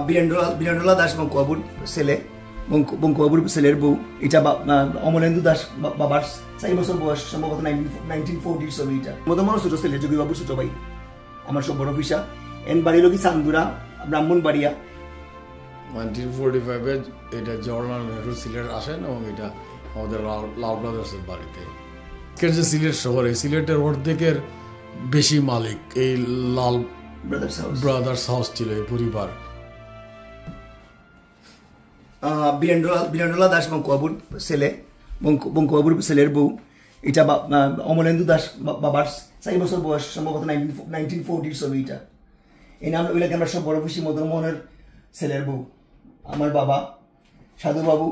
বীরেন্দ্রলাল দাস বঙ্কবাবুর ছেলে, বঙ্কবাবুর ছেলের বউ। এটা অমলেন্দু দাস বাবার 4 বছর বয়স, সম্ভবত 1940 ছবি। এটা মতো ছোট ছেলে, যোগীবাবুর ছোট ভাই। আমার সব বড় অফিসা এন বাড়ি লোকি চান্দুরা, ব্রাহ্মণবাড়িয়া। 1945-এ এটা জওহরলাল নেহরু সিলেট আসেন এবং এটা আমাদের লাল ব্রাদার্সের বাড়িতে। যে সিলেট শহরে, সিলেটের অর্ধেকের বেশি মালিক এই লাল ব্রাদার্স হাউস ছিল, এই পরিবার। বীরেন্দ্রলাল দাস বঙ্কবাবুর ছেলে, বঙ্কবাবুর ছেলের বউ। এটা অমলেন্দু দাস বাবার 4 বছর বয়স, সম্ভবত 1940 ছবি। এটা এই নাম ওইটাকে আমরা সব বড় অফিসি মদন মোহনের ছেলের বউ। আমার বাবা সাধুবাবু,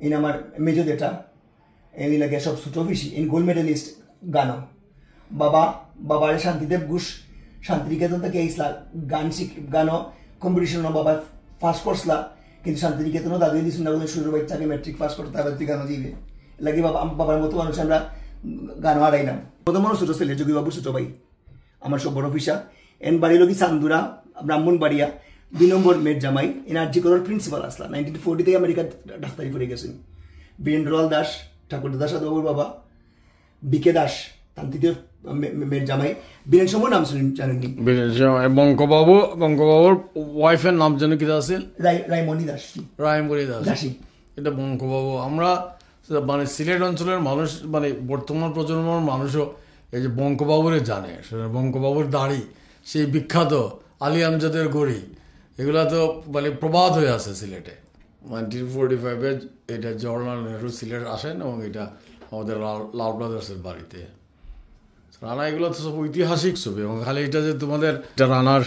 ইন আমার মেজো জেঠা, এই লাগে সব ছোট অফিসি। ইন গোল্ড মেডেলিস্ট গানো। বাবার শান্তিদেব ঘোষ শান্তিনিকেতন থেকে এইসলা গানো কম্পিটিশন বাবা ফার্স্ট করসলা, কিন্তু শান্তিনিকেতনও দাদু দিয়েছেন না, শুরুর বাচ্চাকে ম্যাট্রিক পাস করতে হবে, তুই গানো দিবে লাগে। বাবার মতো মানুষ আমরা গানো হারাইলাম। প্রথম মানুষ ছোট ছেলে, যোগীবাবুর ছোট ভাই। আমার সব বড় অফিসা এন বাড়ি লোকি চান্দুরা, ব্রাহ্মণবাড়িয়া। 2 নম্বর মেট জামাই এনআরজি করার প্রিন্সিপাল আসলা। 1940-তে আমেরিকা ডাক্তারি করে গেছেন। বীরেন্দ্রলাল দাস ঠাকুরদাদা সাধুবাবুর বাবা। বিকে দাস তান্ত্রিক মেট জামাই। বীরেন সময় নাম শুনেন জানেননি? বঙ্কবাবুর ওয়াইফের নাম যেন কি আছে? রায়মণি দাস। দাসী। এটা বঙ্কবাবু। আমরা মানে সিলেট অঞ্চলের মানুষ, মানে বর্তমান প্রজন্মের মানুষও এই যে বঙ্কবাবুরে জানে। বঙ্কবাবুর দাড়ি, সেই বিখ্যাত আলী আমজাদের গড়ি, এগুলা তো মানে প্রবাদ হয়ে আছে সিলেটে। 1945-এ এটা জওহরলাল নেহরু সিলেট আসেন এবং এটা আমাদের লাল ব্রাদার্সের বাড়িতে। রানা এগুলো তো সব ঐতিহাসিক ছবি, এবং খালি এটা যে তোমাদের এটা রানার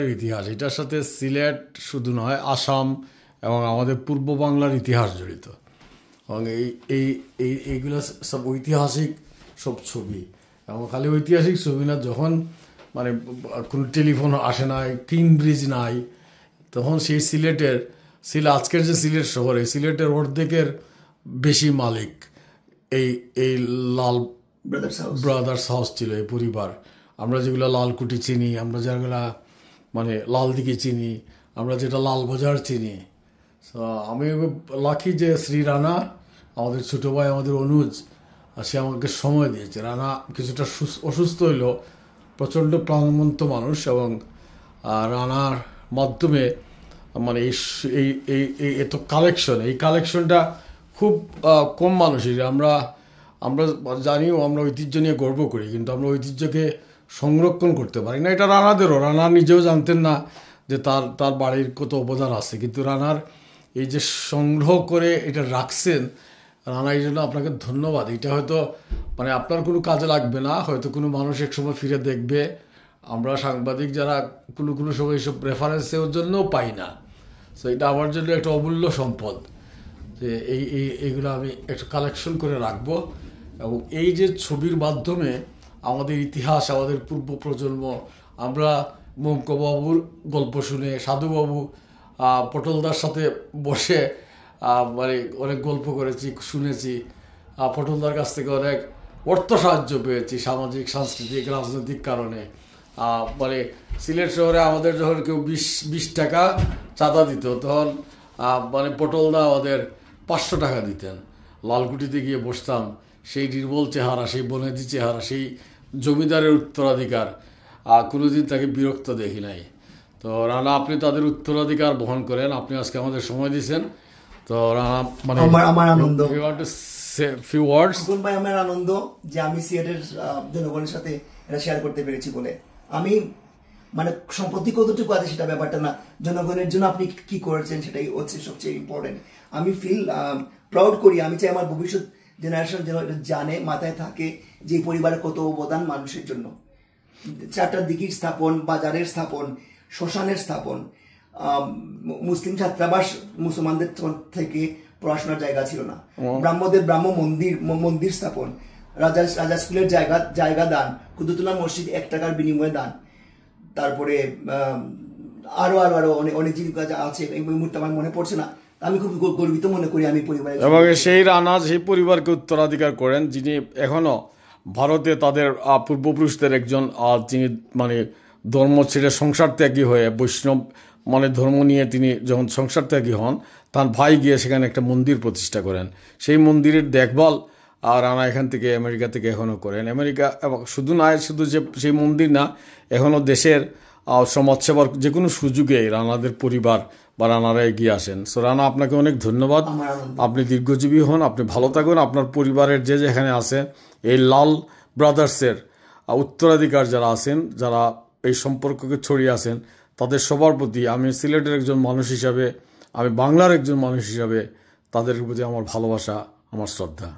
ইতিহাস, এটার সাথে সিলেট শুধু নয়, আসাম এবং আমাদের পূর্ব বাংলার ইতিহাস জড়িত। এবং এইগুলো সব ঐতিহাসিক সব ছবি। এবং খালি ঐতিহাসিক ছবি না, যখন মানে কোনো টেলিফোন আসে নাই, কিং ব্রিজ নাই, তখন সেই আজকের যে সিলেট শহরে, সিলেটের অর্ধেকের বেশি মালিক এই লাল ব্রাদার্স হাউস ছিল, এই পরিবার। আমরা যেগুলো লালকুটি চিনি, আমরা যেগুলা মানে লাল দিকে চিনি, আমরা যেটা লালবাজার চিনি। আমি লাকি যে শ্রী রানা, আমাদের ছোটো ভাই, আমাদের অনুজ, সে আমাকে সময় দিয়েছে। রানা কিছুটা অসুস্থ হইল, প্রচণ্ড প্রাণবন্ত মানুষ, এবং রানার মাধ্যমে মানে এই এত কালেকশন, এই কালেকশনটা খুব কম মানুষের। আমরা জানিও আমরা ঐতিহ্য নিয়ে গর্ব করি, কিন্তু আমরা ঐতিহ্যকে সংরক্ষণ করতে পারি না। এটা রানাদেরও, রানা নিজেও জানতেন না যে তার বাড়ির কত অবদান আছে, কিন্তু রানার এই যে সংগ্রহ করে এটা রাখছেন, রানা এই জন্য আপনাকে ধন্যবাদ। এটা হয়তো মানে আপনার কোনো কাজে লাগবে না, হয়তো কোনো মানুষ এক সময় ফিরে দেখবে। আমরা সাংবাদিক যারা কোনো সময় এইসব রেফারেন্সের জন্যও পাই না, তো এটা আমার জন্য একটা অমূল্য সম্পদ যে এইগুলো আমি একটু কালেকশন করে রাখবো। এবং এই যে ছবির মাধ্যমে আমাদের ইতিহাস, আমাদের পূর্ব প্রজন্ম, আমরা বঙ্কবাবুর গল্প শুনে, সাধুবাবু পটলদার সাথে বসে মানে অনেক গল্প করেছি, শুনেছি। পটলদার কাছ থেকে অনেক অর্থ সাহায্য পেয়েছি, সামাজিক, সাংস্কৃতিক, রাজনৈতিক কারণে। মানে সিলেট শহরে আমাদের যখন কেউ 20 টাকা চাঁদা দিত, তখন মানে পটলদা আমাদের 500 টাকা দিতেন। লালকুটিতে গিয়ে বসতাম, সেই নির্মল চেহারা, সেই বনেদি চেহারা, সেই জমিদারের উত্তরাধিকার, কোনোদিন তাকে বিরক্ত দেখি নাই। তো রানা, আপনি তাদের উত্তরাধিকার বহন করেন, আপনি আজকে আমাদের সময় দিয়েছেন। তো রানা, মানে আমার আনন্দ, ফিউ ওয়ার্ডস। ভাই, আমার আনন্দ যে আমি সিলেটের জনগণের সাথে এটা শেয়ার করতে পেরেছি বলে। আমি মানে সম্পত্তি কতটুকু আছে সেটা ব্যাপারটা না, জনগণের জন্য আপনি কি করেছেন সেটাই হচ্ছে সবচেয়ে ইম্পর্টেন্ট। আমি ফিল প্রাউড করি। আমি চাই আমার ভবিষ্যৎ জেনারেশন যেন এটা জানে, মাথায় থাকে যে পরিবারের কত অবদান মানুষের জন্য। 4টা দিঘির স্থাপন, বাজারের স্থাপন, শ্মশানের স্থাপন, মুসলিম ছাত্রাবাস, মুসলমানদের থেকে পড়াশোনার জায়গা ছিল না, ব্রাহ্মদের ব্রাহ্ম মন্দির স্থাপন, রাজা স্কুলের জায়গা দান, কুতুবুল্লাহ মসজিদ 1 টাকার বিনিময়ে দান, তারপরে আরো আরো আরো অনেক জিনিস আছে, এই মুহূর্তে আমার মনে পড়ছে না। আমি খুব গর্বিত মনে করি আমি পরিবারের। এবং সেই রানা সেই পরিবারকে উত্তরাধিকার করেন, যিনি এখনো ভারতে তাদের পূর্বপুরুষদের একজন, যিনি মানে ধর্ম ছেড়ে সংসার ত্যাগী হয়ে বৈষ্ণব মানে ধর্ম নিয়ে তিনি যখন সংসার ত্যাগী হন, তার ভাই গিয়ে সেখানে একটা মন্দির প্রতিষ্ঠা করেন। সেই মন্দিরের দেখভাল রানা এখান থেকে আমেরিকা থেকে এখনও করেন। আমেরিকা এবং শুধু যে সেই মন্দির না, এখনও দেশের সমাজসেবার যে কোনো সুযোগে রানাদের পরিবার বা রানারা এগিয়ে আসেন। সো রানা, আপনাকে অনেক ধন্যবাদ। আপনি দীর্ঘজীবী হন, আপনি ভালো থাকুন। আপনার পরিবারের যে যেখানে আছে, এই লাল ব্রাদার্সের উত্তরাধিকার যারা আছেন, যারা এই সম্পর্ককে ছড়িয়ে আছেন, তাদের সবার প্রতি আমি সিলেটের একজন মানুষ হিসাবে, আমি বাংলার একজন মানুষ হিসাবে তাদের প্রতি আমার ভালোবাসা, আমার শ্রদ্ধা।